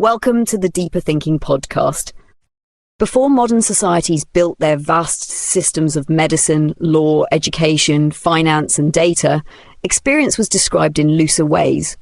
Welcome to the Deeper Thinking podcast. Before modern societies built their vast systems of medicine, law, education, finance, and data, experience was described in looser ways.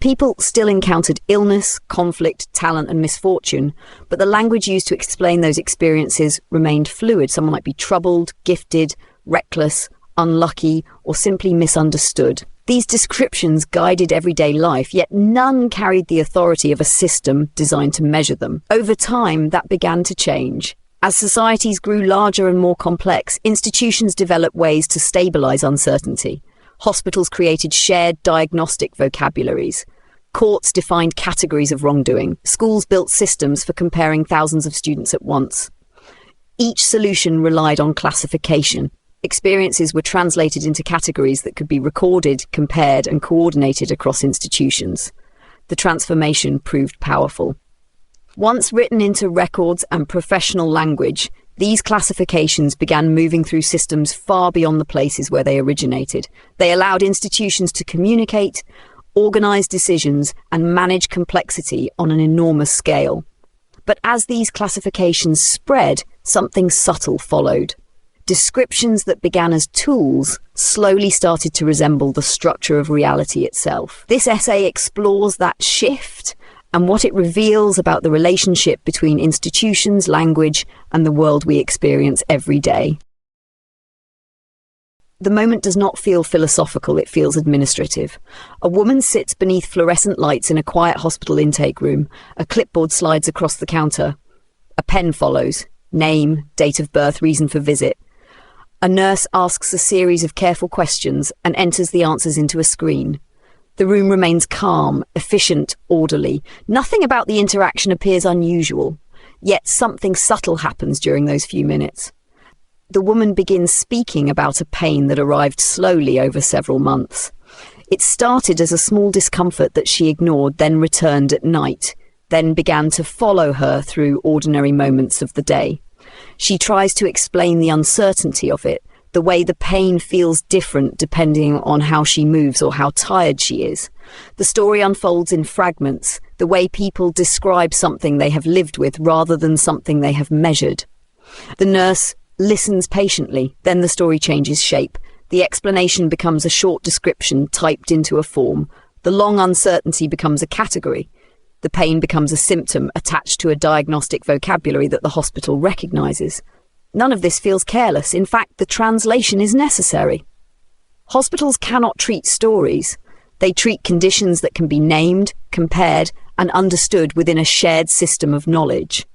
People still encountered illness, conflict, talent, and misfortune, but the language used to explain those experiences remained fluid. Someone might be troubled, gifted, reckless, unlucky, or simply misunderstood. These descriptions guided everyday life, yet none carried the authority of a system designed to measure them. Over time, that began to change. As societies grew larger and more complex, institutions developed ways to stabilize uncertainty. Hospitals created shared diagnostic vocabularies. Courts defined categories of wrongdoing. Schools built systems for comparing thousands of students at once. Each solution relied on classification. Experiences were translated into categories that could be recorded, compared, and coordinated across institutions. The transformation proved powerful. Once written into records and professional language, these classifications began moving through systems far beyond the places where they originated. They allowed institutions to communicate, organize decisions, and manage complexity on an enormous scale. But as these classifications spread, something subtle followed. Descriptions that began as tools slowly started to resemble the structure of reality itself. This essay explores that shift and what it reveals about the relationship between institutions, language, and the world we experience every day. The moment does not feel philosophical, it feels administrative. A woman sits beneath fluorescent lights in a quiet hospital intake room. A clipboard slides across the counter. A pen follows. Name, date of birth, reason for visit. A nurse asks a series of careful questions and enters the answers into a screen. The room remains calm, efficient, orderly. Nothing about the interaction appears unusual, yet something subtle happens during those few minutes. The woman begins speaking about a pain that arrived slowly over several months. It started as a small discomfort that she ignored, then returned at night, then began to follow her through ordinary moments of the day. She tries to explain the uncertainty of it, the way the pain feels different depending on how she moves or how tired she is. The story unfolds in fragments, the way people describe something they have lived with rather than something they have measured. The nurse listens patiently, then the story changes shape. The explanation becomes a short description typed into a form. The long uncertainty becomes a category. The pain becomes a symptom attached to a diagnostic vocabulary that the hospital recognizes. None of this feels careless. In fact, the translation is necessary. Hospitals cannot treat stories. They treat conditions that can be named, compared, and understood within a shared system of knowledge.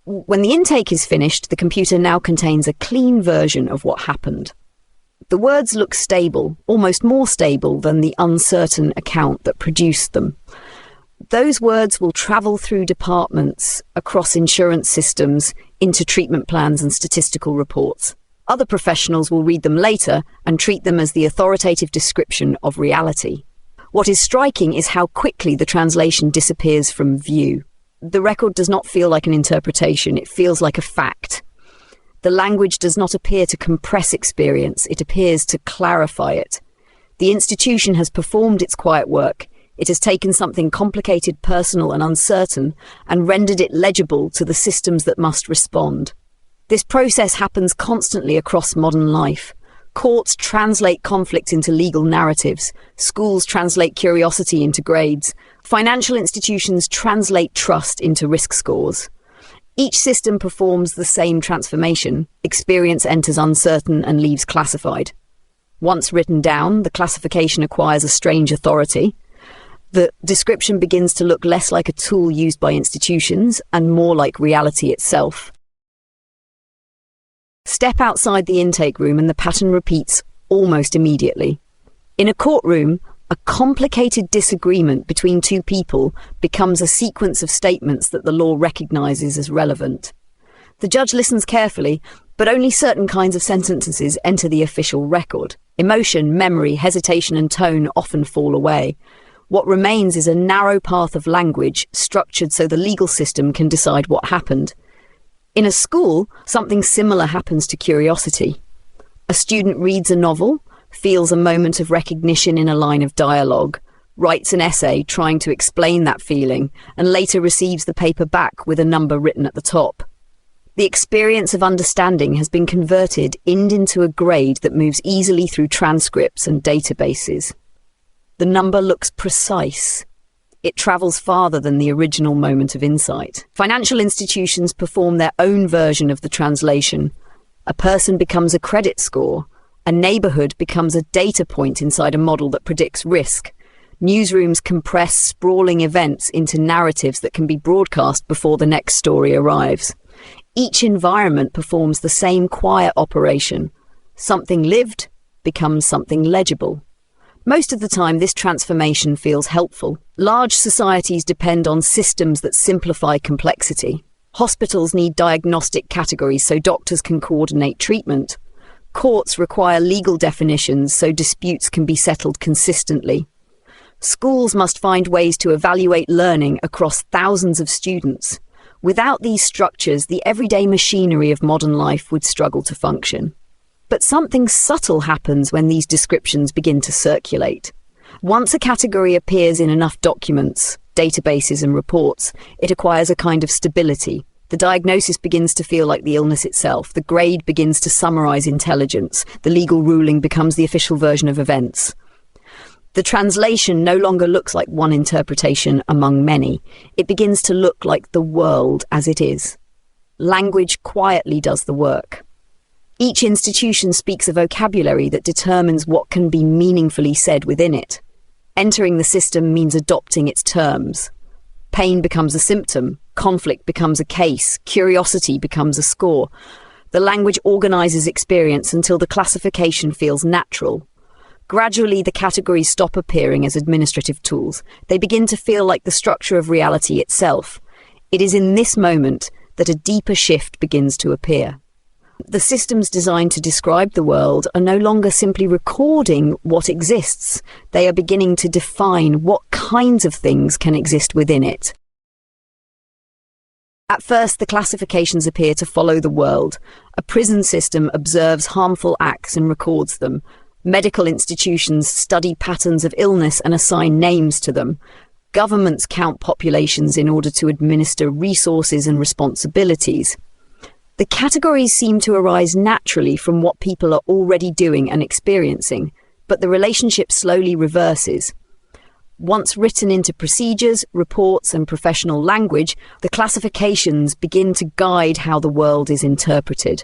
When the intake is finished, the computer now contains a clean version of what happened. The words look stable, almost more stable than the uncertain account that produced them. Those words will travel through departments, across insurance systems, into treatment plans and statistical reports. Other professionals will read them later and treat them as the authoritative description of reality. What is striking is how quickly the translation disappears from view. The record does not feel like an interpretation, it feels like a fact. The language does not appear to compress experience, it appears to clarify it. The institution has performed its quiet work. It has taken something complicated, personal, and uncertain and rendered it legible to the systems that must respond. This process happens constantly across modern life. Courts translate conflict into legal narratives. Schools translate curiosity into grades. Financial institutions translate trust into risk scores. Each system performs the same transformation. Experience enters uncertain and leaves classified. Once written down, the classification acquires a strange authority. The description begins to look less like a tool used by institutions and more like reality itself. Step outside the intake room and the pattern repeats almost immediately. In a courtroom, a complicated disagreement between two people becomes a sequence of statements that the law recognizes as relevant. The judge listens carefully, but only certain kinds of sentences enter the official record. Emotion, memory, hesitation, and tone often fall away. What remains is a narrow path of language structured so the legal system can decide what happened. In a school, something similar happens to curiosity. A student reads a novel, feels a moment of recognition in a line of dialogue, writes an essay trying to explain that feeling, and later receives the paper back with a number written at the top. The experience of understanding has been converted into a grade that moves easily through transcripts and databases. The number looks precise. It travels farther than the original moment of insight. Financial institutions perform their own version of the translation. A person becomes a credit score. A neighborhood becomes a data point inside a model that predicts risk. Newsrooms compress sprawling events into narratives that can be broadcast before the next story arrives. Each environment performs the same quiet operation. Something lived becomes something legible. Most of the time, this transformation feels helpful. Large societies depend on systems that simplify complexity. Hospitals need diagnostic categories so doctors can coordinate treatment. Courts require legal definitions so disputes can be settled consistently. Schools must find ways to evaluate learning across thousands of students. Without these structures, the everyday machinery of modern life would struggle to function. But something subtle happens when these descriptions begin to circulate. Once a category appears in enough documents, databases and reports, it acquires a kind of stability. The diagnosis begins to feel like the illness itself. The grade begins to summarize intelligence. The legal ruling becomes the official version of events. The translation no longer looks like one interpretation among many. It begins to look like the world as it is. Language quietly does the work. Each institution speaks a vocabulary that determines what can be meaningfully said within it. Entering the system means adopting its terms. Pain becomes a symptom, conflict becomes a case, curiosity becomes a score. The language organizes experience until the classification feels natural. Gradually, the categories stop appearing as administrative tools. They begin to feel like the structure of reality itself. It is in this moment that a deeper shift begins to appear. The systems designed to describe the world are no longer simply recording what exists. They are beginning to define what kinds of things can exist within it. At first, the classifications appear to follow the world. A prison system observes harmful acts and records them. Medical institutions study patterns of illness and assign names to them. Governments count populations in order to administer resources and responsibilities. The categories seem to arise naturally from what people are already doing and experiencing, but the relationship slowly reverses. Once written into procedures, reports, and professional language, the classifications begin to guide how the world is interpreted.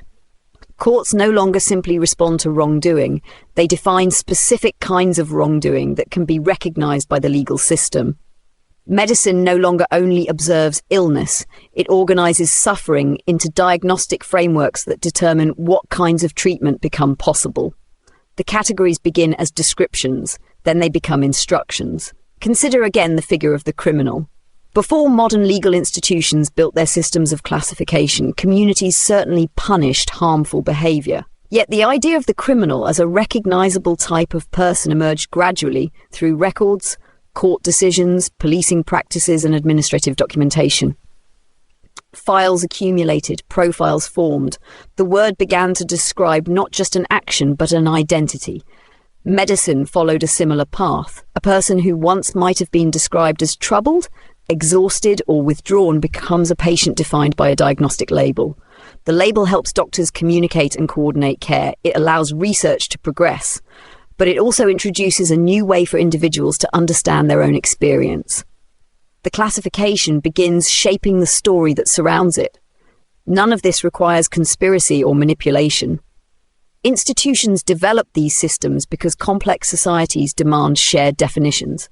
Courts no longer simply respond to wrongdoing. They define specific kinds of wrongdoing that can be recognized by the legal system. Medicine no longer only observes illness, it organizes suffering into diagnostic frameworks that determine what kinds of treatment become possible. The categories begin as descriptions, then they become instructions. Consider again the figure of the criminal. Before modern legal institutions built their systems of classification, communities certainly punished harmful behavior. Yet the idea of the criminal as a recognizable type of person emerged gradually through records, court decisions, policing practices, and administrative documentation. Files accumulated, profiles formed. The word began to describe not just an action, but an identity. Medicine followed a similar path. A person who once might have been described as troubled, exhausted, or withdrawn becomes a patient defined by a diagnostic label. The label helps doctors communicate and coordinate care. It allows research to progress. But it also introduces a new way for individuals to understand their own experience. The classification begins shaping the story that surrounds it. None of this requires conspiracy or manipulation. Institutions develop these systems because complex societies demand shared definitions.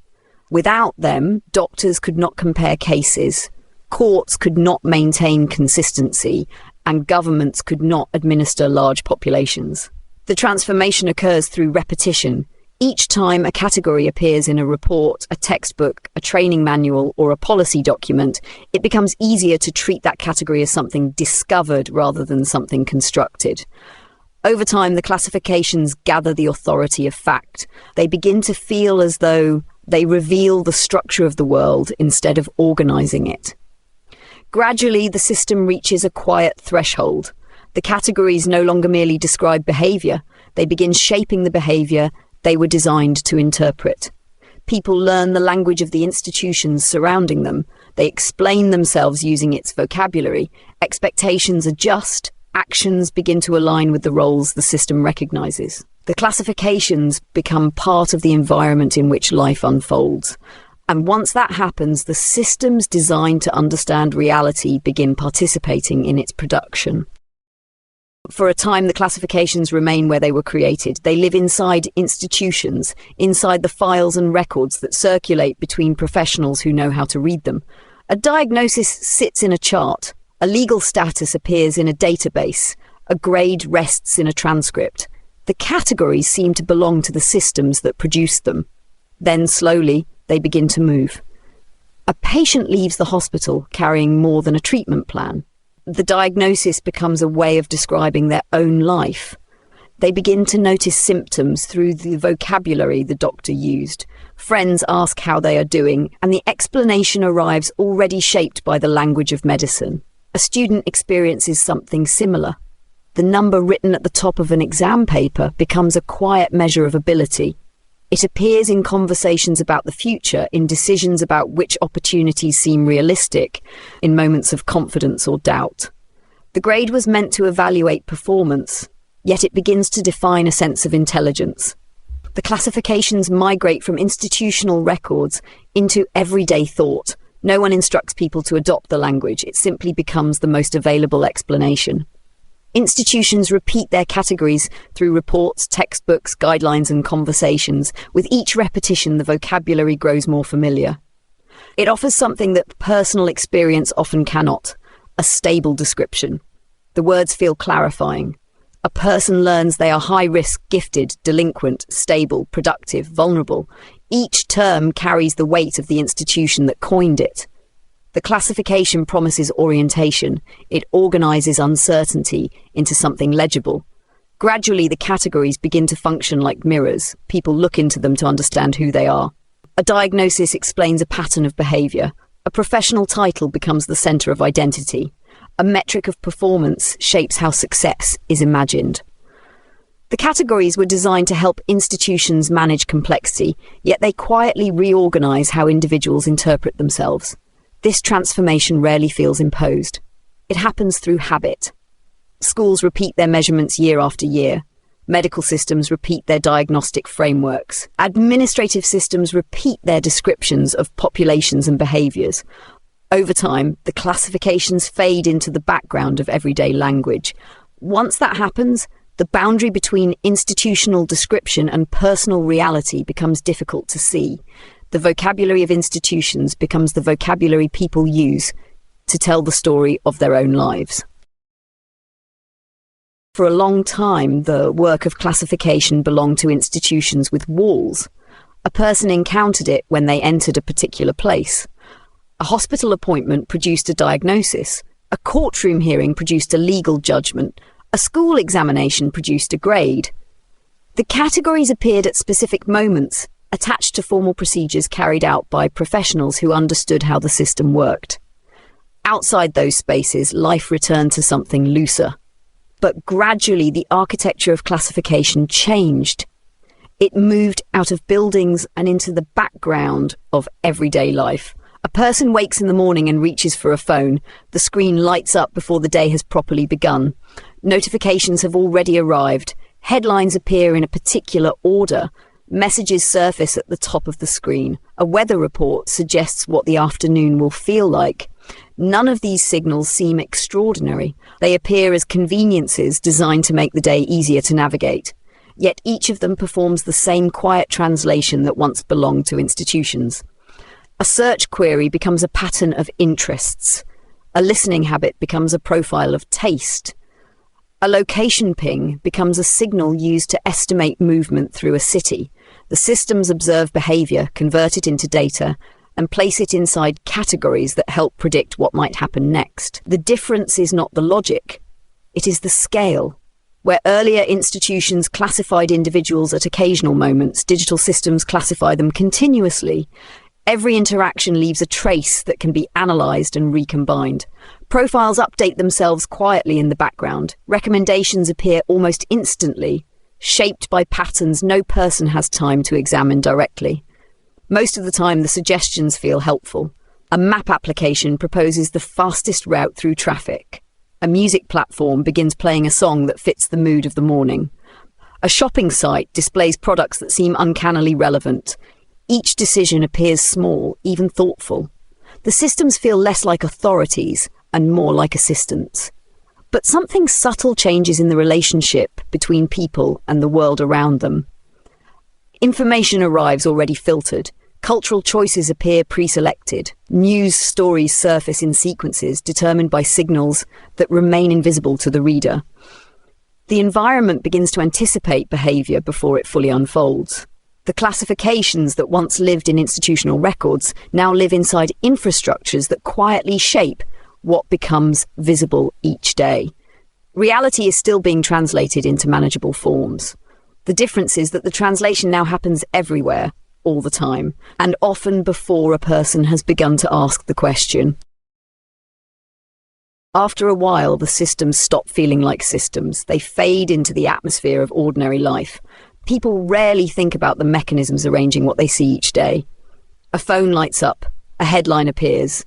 Without them, doctors could not compare cases, courts could not maintain consistency, and governments could not administer large populations. The transformation occurs through repetition. Each time a category appears in a report, a textbook, a training manual, or a policy document, it becomes easier to treat that category as something discovered rather than something constructed. Over time, the classifications gather the authority of fact. They begin to feel as though they reveal the structure of the world instead of organizing it. Gradually, the system reaches a quiet threshold. The categories no longer merely describe behavior. They begin shaping the behavior they were designed to interpret. People learn the language of the institutions surrounding them. They explain themselves using its vocabulary. Expectations adjust. Actions begin to align with the roles the system recognizes. The classifications become part of the environment in which life unfolds. And once that happens, the systems designed to understand reality begin participating in its production. For a time, the classifications remain where they were created. They live inside institutions, inside the files and records that circulate between professionals who know how to read them. A diagnosis sits in a chart. A legal status appears in a database. A grade rests in a transcript. The categories seem to belong to the systems that produced them. Then, slowly, they begin to move. A patient leaves the hospital carrying more than a treatment plan. The diagnosis becomes a way of describing their own life. They begin to notice symptoms through the vocabulary the doctor used. Friends ask how they are doing, and the explanation arrives already shaped by the language of medicine. A student experiences something similar. The number written at the top of an exam paper becomes a quiet measure of ability. It appears in conversations about the future, in decisions about which opportunities seem realistic, in moments of confidence or doubt. The grade was meant to evaluate performance, yet it begins to define a sense of intelligence. The classifications migrate from institutional records into everyday thought. No one instructs people to adopt the language, it simply becomes the most available explanation. Institutions repeat their categories through reports, textbooks, guidelines, and conversations. With each repetition, the vocabulary grows more familiar. It offers something that personal experience often cannot: a stable description. The words feel clarifying. A person learns they are high-risk, gifted, delinquent, stable, productive, vulnerable. Each term carries the weight of the institution that coined it. The classification promises orientation. It organizes uncertainty into something legible. Gradually, the categories begin to function like mirrors. People look into them to understand who they are. A diagnosis explains a pattern of behavior. A professional title becomes the center of identity. A metric of performance shapes how success is imagined. The categories were designed to help institutions manage complexity, yet they quietly reorganize how individuals interpret themselves. This transformation rarely feels imposed. It happens through habit. Schools repeat their measurements year after year. Medical systems repeat their diagnostic frameworks. Administrative systems repeat their descriptions of populations and behaviors. Over time, the classifications fade into the background of everyday language. Once that happens, the boundary between institutional description and personal reality becomes difficult to see. The vocabulary of institutions becomes the vocabulary people use to tell the story of their own lives. For a long time, the work of classification belonged to institutions with walls. A person encountered it when they entered a particular place. A hospital appointment produced a diagnosis. A courtroom hearing produced a legal judgment. A school examination produced a grade. The categories appeared at specific moments, attached to formal procedures carried out by professionals who understood how the system worked. Outside those spaces, life returned to something looser. But gradually, the architecture of classification changed. It moved out of buildings and into the background of everyday life. A person wakes in the morning and reaches for a phone. The screen lights up before the day has properly begun. Notifications have already arrived. Headlines appear in a particular order. Messages surface at the top of the screen. A weather report suggests what the afternoon will feel like. None of these signals seem extraordinary. They appear as conveniences designed to make the day easier to navigate. Yet each of them performs the same quiet translation that once belonged to institutions. A search query becomes a pattern of interests. A listening habit becomes a profile of taste. A location ping becomes a signal used to estimate movement through a city. The systems observe behavior, convert it into data, and place it inside categories that help predict what might happen next. The difference is not the logic, it is the scale. Where earlier institutions classified individuals at occasional moments, digital systems classify them continuously. Every interaction leaves a trace that can be analysed and recombined. Profiles update themselves quietly in the background. Recommendations appear almost instantly, shaped by patterns no person has time to examine directly. Most of the time, the suggestions feel helpful. A map application proposes the fastest route through traffic. A music platform begins playing a song that fits the mood of the morning. A shopping site displays products that seem uncannily relevant. Each decision appears small, even thoughtful. The systems feel less like authorities and more like assistants. But something subtle changes in the relationship between people and the world around them. Information arrives already filtered. Cultural choices appear pre-selected. News stories surface in sequences determined by signals that remain invisible to the reader. The environment begins to anticipate behavior before it fully unfolds. The classifications that once lived in institutional records now live inside infrastructures that quietly shape what becomes visible each day. Reality is still being translated into manageable forms. The difference is that the translation now happens everywhere, all the time, and often before a person has begun to ask the question. After a while, the systems stop feeling like systems. They fade into the atmosphere of ordinary life. People rarely think about the mechanisms arranging what they see each day. A phone lights up, a headline appears,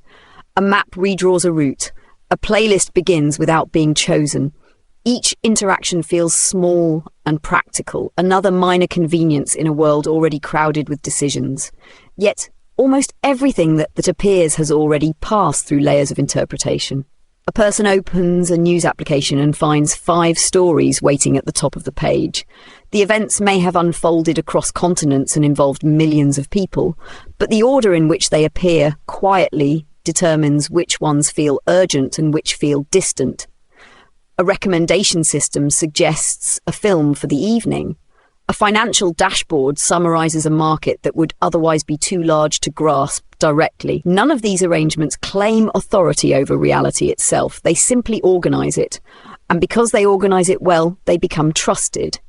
a map redraws a route, a playlist begins without being chosen. Each interaction feels small and practical, another minor convenience in a world already crowded with decisions. Yet, almost everything that appears has already passed through layers of interpretation. A person opens a news application and finds 5 stories waiting at the top of the page. The events may have unfolded across continents and involved millions of people, but the order in which they appear quietly determines which ones feel urgent and which feel distant. A recommendation system suggests a film for the evening. A financial dashboard summarizes a market that would otherwise be too large to grasp directly. None of these arrangements claim authority over reality itself. They simply organize it. And because they organize it well, they become trusted.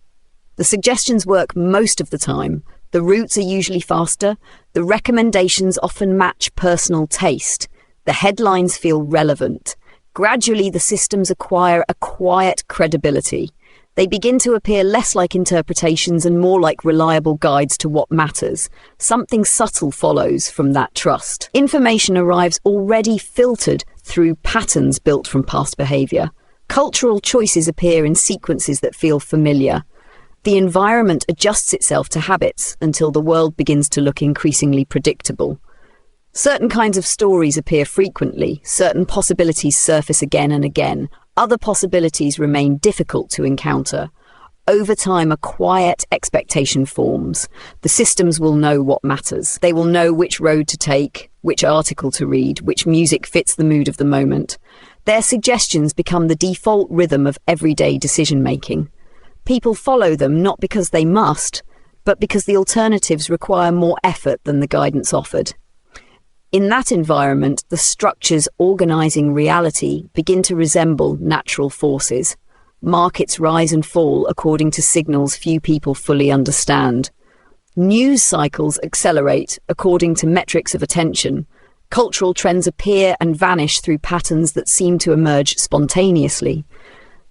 The suggestions work most of the time. The routes are usually faster. The recommendations often match personal taste. The headlines feel relevant. Gradually, the systems acquire a quiet credibility. They begin to appear less like interpretations and more like reliable guides to what matters. Something subtle follows from that trust. Information arrives already filtered through patterns built from past behavior. Cultural choices appear in sequences that feel familiar. The environment adjusts itself to habits until the world begins to look increasingly predictable. Certain kinds of stories appear frequently, certain possibilities surface again and again, other possibilities remain difficult to encounter. Over time, a quiet expectation forms. The systems will know what matters. They will know which road to take, which article to read, which music fits the mood of the moment. Their suggestions become the default rhythm of everyday decision-making. People follow them not because they must, but because the alternatives require more effort than the guidance offered. In that environment, the structures organizing reality begin to resemble natural forces. Markets rise and fall according to signals few people fully understand. News cycles accelerate according to metrics of attention. Cultural trends appear and vanish through patterns that seem to emerge spontaneously.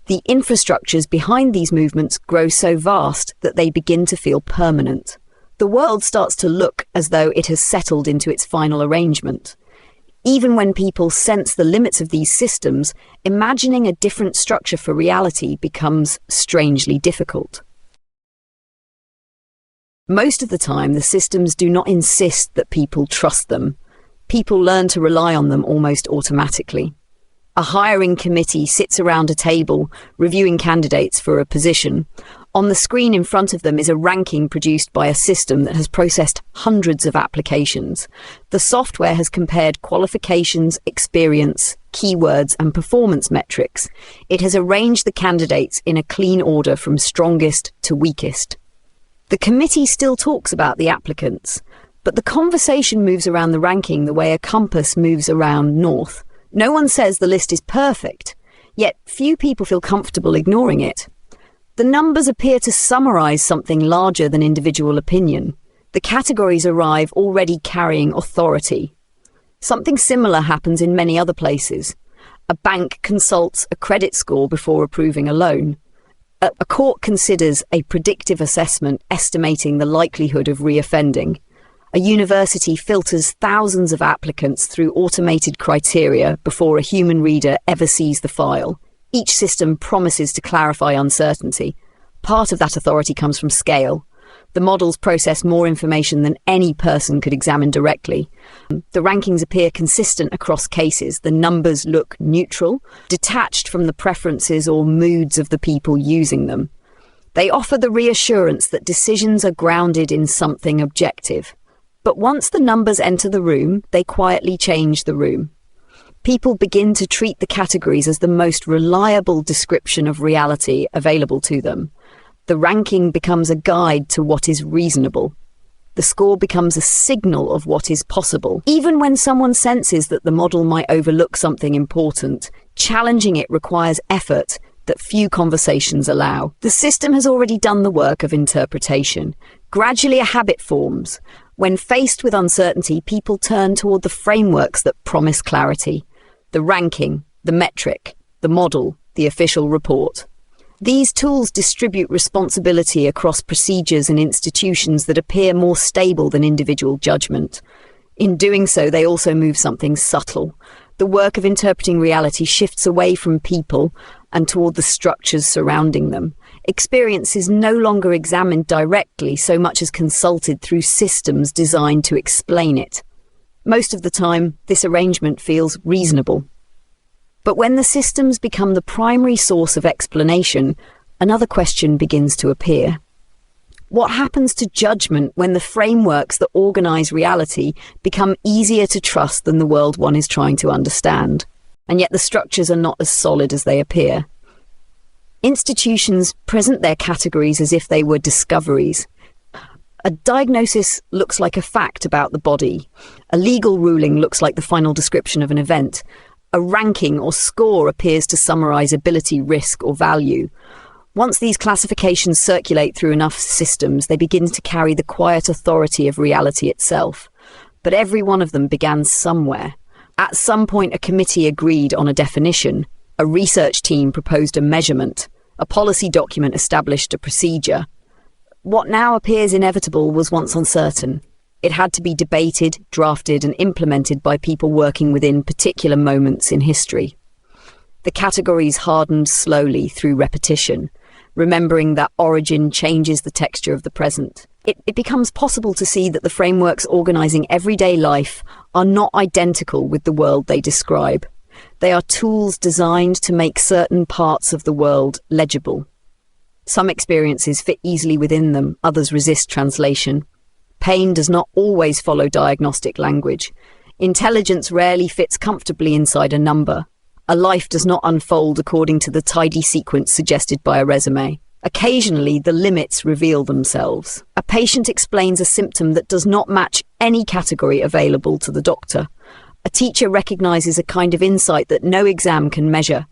The infrastructures behind these movements grow so vast that they begin to feel permanent. The world starts to look as though it has settled into its final arrangement. Even when people sense the limits of these systems, imagining a different structure for reality becomes strangely difficult. Most of the time, the systems do not insist that people trust them. People learn to rely on them almost automatically. A hiring committee sits around a table reviewing candidates for a position. On the screen in front of them is a ranking produced by a system that has processed hundreds of applications. The software has compared qualifications, experience, keywords, and performance metrics. It has arranged the candidates in a clean order from strongest to weakest. The committee still talks about the applicants, but the conversation moves around the ranking the way a compass moves around north. No one says the list is perfect, yet few people feel comfortable ignoring it. The numbers appear to summarize something larger than individual opinion. The categories arrive already carrying authority. Something similar happens in many other places. A bank consults a credit score before approving a loan. A court considers a predictive assessment estimating the likelihood of reoffending. A university filters thousands of applicants through automated criteria before a human reader ever sees the file. Each system promises to clarify uncertainty. Part of that authority comes from scale. The models process more information than any person could examine directly. The rankings appear consistent across cases. The numbers look neutral, detached from the preferences or moods of the people using them. They offer the reassurance that decisions are grounded in something objective. But once the numbers enter the room, they quietly change the room. People begin to treat the categories as the most reliable description of reality available to them. The ranking becomes a guide to what is reasonable. The score becomes a signal of what is possible. Even when someone senses that the model might overlook something important, challenging it requires effort that few conversations allow. The system has already done the work of interpretation. Gradually a habit forms. When faced with uncertainty, people turn toward the frameworks that promise clarity. The ranking, the metric, the model, the official report. These tools distribute responsibility across procedures and institutions that appear more stable than individual judgment. In doing so, they also move something subtle. The work of interpreting reality shifts away from people and toward the structures surrounding them. Experience is no longer examined directly so much as consulted through systems designed to explain it. Most of the time, this arrangement feels reasonable. But when the systems become the primary source of explanation, another question begins to appear. What happens to judgment when the frameworks that organize reality become easier to trust than the world one is trying to understand? And yet the structures are not as solid as they appear. Institutions present their categories as if they were discoveries. A diagnosis looks like a fact about the body. A legal ruling looks like the final description of an event. A ranking or score appears to summarize ability, risk, or value. Once these classifications circulate through enough systems, they begin to carry the quiet authority of reality itself. But every one of them began somewhere. At some point, a committee agreed on a definition. A research team proposed a measurement. A policy document established a procedure. What now appears inevitable was once uncertain. It had to be debated, drafted, and implemented by people working within particular moments in history. The categories hardened slowly through repetition, remembering that origin changes the texture of the present. It becomes possible to see that the frameworks organizing everyday life are not identical with the world they describe. They are tools designed to make certain parts of the world legible. Some experiences fit easily within them, others resist translation. Pain does not always follow diagnostic language. Intelligence rarely fits comfortably inside a number. A life does not unfold according to the tidy sequence suggested by a resume. Occasionally, the limits reveal themselves. A patient explains a symptom that does not match any category available to the doctor. A teacher recognizes a kind of insight that no exam can measure.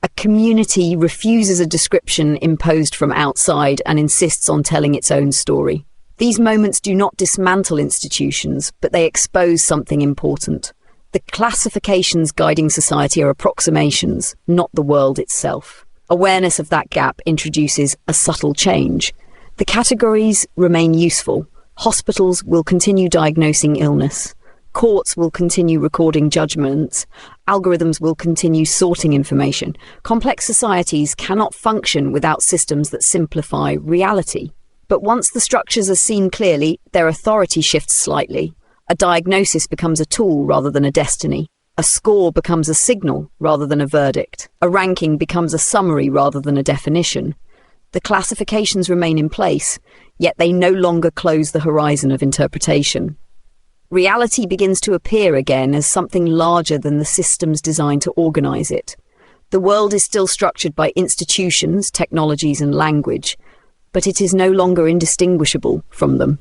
A community refuses a description imposed from outside and insists on telling its own story. These moments do not dismantle institutions, but they expose something important. The classifications guiding society are approximations, not the world itself. Awareness of that gap introduces a subtle change. The categories remain useful. Hospitals will continue diagnosing illness. Courts will continue recording judgments. Algorithms will continue sorting information. Complex societies cannot function without systems that simplify reality. But once the structures are seen clearly, their authority shifts slightly. A diagnosis becomes a tool rather than a destiny. A score becomes a signal rather than a verdict. A ranking becomes a summary rather than a definition. The classifications remain in place, yet they no longer close the horizon of interpretation. Reality begins to appear again as something larger than the systems designed to organize it. The world is still structured by institutions, technologies, and language, but it is no longer indistinguishable from them.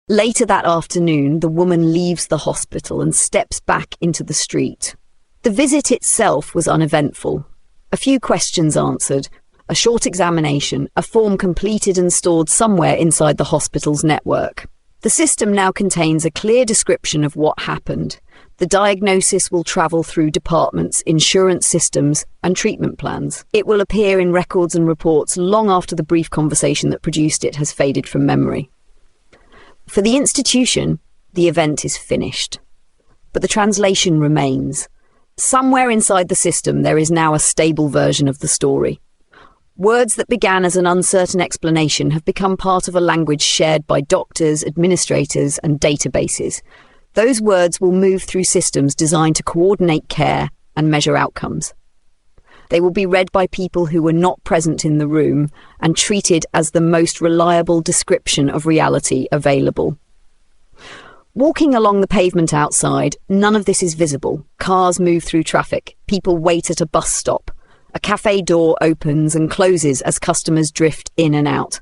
Later that afternoon, the woman leaves the hospital and steps back into the street. The visit itself was uneventful. A few questions answered, a short examination, a form completed and stored somewhere inside the hospital's network. The system now contains a clear description of what happened. The diagnosis will travel through departments, insurance systems, and treatment plans. It will appear in records and reports long after the brief conversation that produced it has faded from memory. For the institution, the event is finished. But the translation remains. Somewhere inside the system, there is now a stable version of the story. Words that began as an uncertain explanation have become part of a language shared by doctors, administrators, and databases. Those words will move through systems designed to coordinate care and measure outcomes. They will be read by people who were not present in the room and treated as the most reliable description of reality available. Walking along the pavement outside, none of this is visible. Cars move through traffic. People wait at a bus stop. A cafe door opens and closes as customers drift in and out.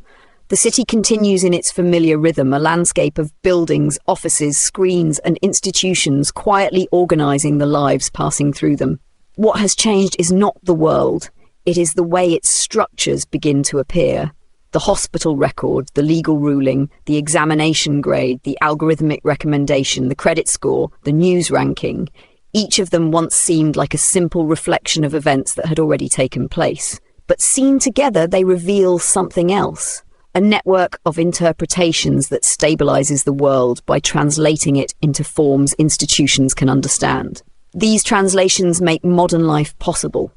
The city continues in its familiar rhythm, a landscape of buildings, offices, screens, and institutions quietly organizing the lives passing through them. What has changed is not the world. It is the way its structures begin to appear. The hospital record, the legal ruling, the examination grade, the algorithmic recommendation, the credit score, the news ranking. Each of them once seemed like a simple reflection of events that had already taken place. But seen together, they reveal something else. A network of interpretations that stabilizes the world by translating it into forms institutions can understand. These translations make modern life possible.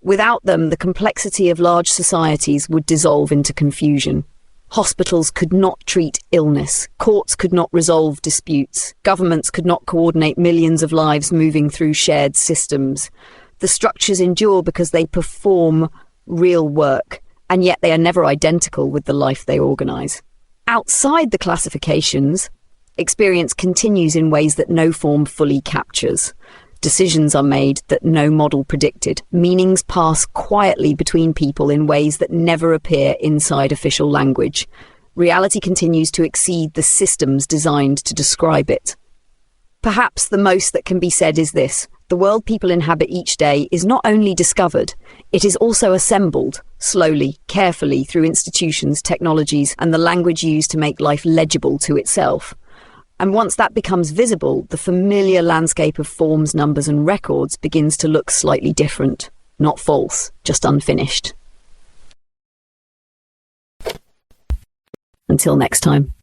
Without them, the complexity of large societies would dissolve into confusion. Hospitals could not treat illness, courts could not resolve disputes, governments could not coordinate millions of lives moving through shared systems. The structures endure because they perform real work, and yet they are never identical with the life they organize. Outside the classifications, experience continues in ways that no form fully captures. Decisions are made that no model predicted. Meanings pass quietly between people in ways that never appear inside official language. Reality continues to exceed the systems designed to describe it. Perhaps the most that can be said is this: the world people inhabit each day is not only discovered, it is also assembled, slowly, carefully, through institutions, technologies, and the language used to make life legible to itself. And once that becomes visible, the familiar landscape of forms, numbers, and records begins to look slightly different. Not false, just unfinished. Until next time.